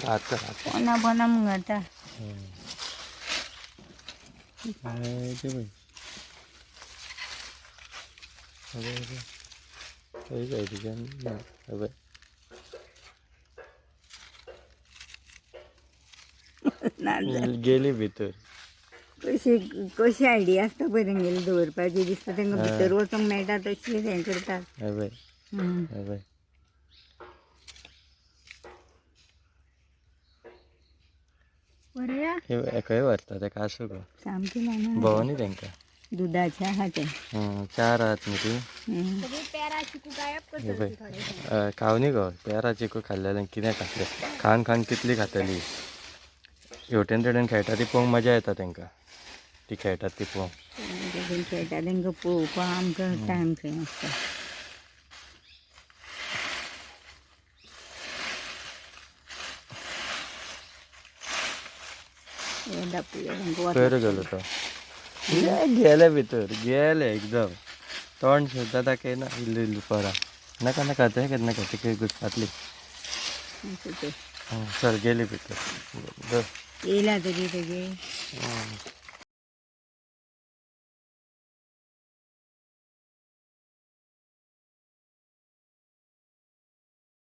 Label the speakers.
Speaker 1: आता
Speaker 2: कोणा कोणा मग आता
Speaker 1: ते बाई काय ठिकाण गेली भितर
Speaker 2: कशी कशी आयडिया आसता पळय तेंगेली दवरपाची दिसता तेंका भितर वचोंक मेळटा तशें हें करतात बरें
Speaker 1: खंय व्हरता तेका आसूं गो
Speaker 2: सामकी ल्हान
Speaker 1: भोंवनी तेंका
Speaker 2: दुदाचें आहा तें
Speaker 1: चार आहात न्ही ती खावनी गो पेरा चिकू खाल्लेलें कितें खातलें खावन खावन कितली खातली हेवटेन तेवटेन खेळटा ती पळोवंक मजा येता तेंका ती खेळटात ती पळोवंक
Speaker 2: खेळटा तेंका पळोवपा आमकां टायम खंय आसता
Speaker 1: खंय गेलो तो गेले भितर गेले एकदम तोंड सुद्दां दाखयना इल्लू इल्लू परा नाका नाका तें केन्ना खाती घुसपातली चल गेली भितर
Speaker 2: येयला तरी तेगे